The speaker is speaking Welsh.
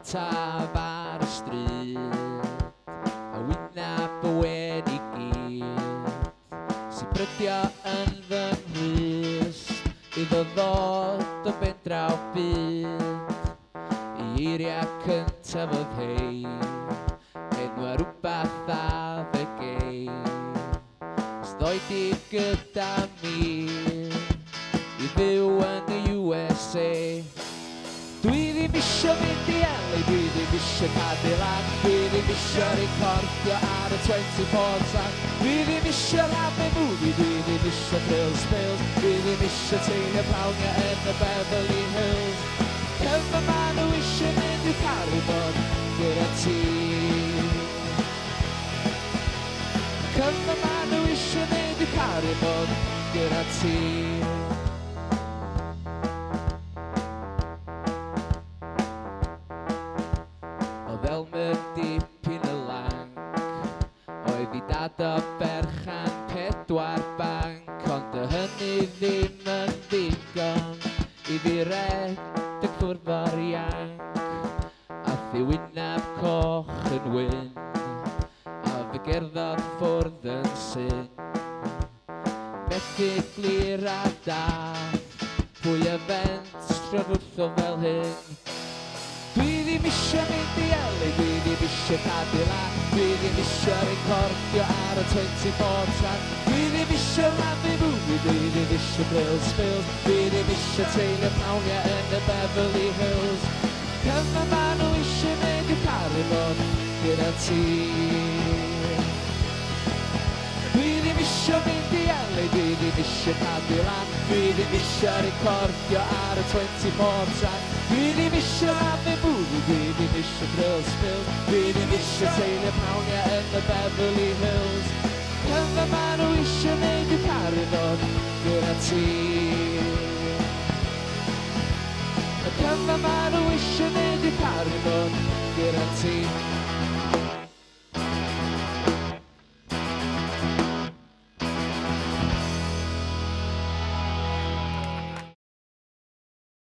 cyntaf ar y stryd, a wyneb y wen i gyd, sy'n brydio yn fy nghlust, iddo ddod o ben draw byd, i eiriau cyntaf o ddei, enwa rhywbeth a fy gei, ysdoi di gyda mi, i fyw yn y USA. Dwi ddim isio mynd i LA, dwi ddim isio Cadillac, dwi ddim isio recordio ar y 24 track, dwi ddim isio Lame Movie, dwi ddim isio Thrills Pills, dwi ddim isio teulu prawnia yn y Beverly Hills. Cyfnod ma nhw isio mynd i'w Caribon gyda ti. Cyfnod ma nhw isio mynd i'w Caribon gyda ti. Fel mynd dipyn y lang, oedd i dad o berchan 4 banc, ond y hynny ddim yn ddigon i fi redeg ffwrdd o'r ianc. Ath i wyneb coch yn wyn, a fy gerddodd ffwrdd yn syn. Methu glir a dath, pwy y fent ro'r wrtho fel hyn. Dwi ddim isio mynd i LA, dwi ddim isio Cadillac, dwi ddim isio recordio ar y 24 track, dwi ddim isio Lame Movie, dwi ddim isio Thrills Pills, dwi ddim isio teulu prawnia yn y Beverly Hills. Cyfnod ma nhw isio mynd i'w Caribon gyda ti. Dwi ddim isio mynd i LA, dwi ddim isio Cadillac, dwi ddim isio recordio ar y 24 track, dwi ddim isio Lame Movie, dwi ddim isio Thrills Pills, dwi ddim isio teulu prawnia yn y Beverly Hills. Cyfnod ma nhw isio mynd i'w Caribon gyda ti. Cyfnod ma nhw isio mynd i'w Caribon gyda ti.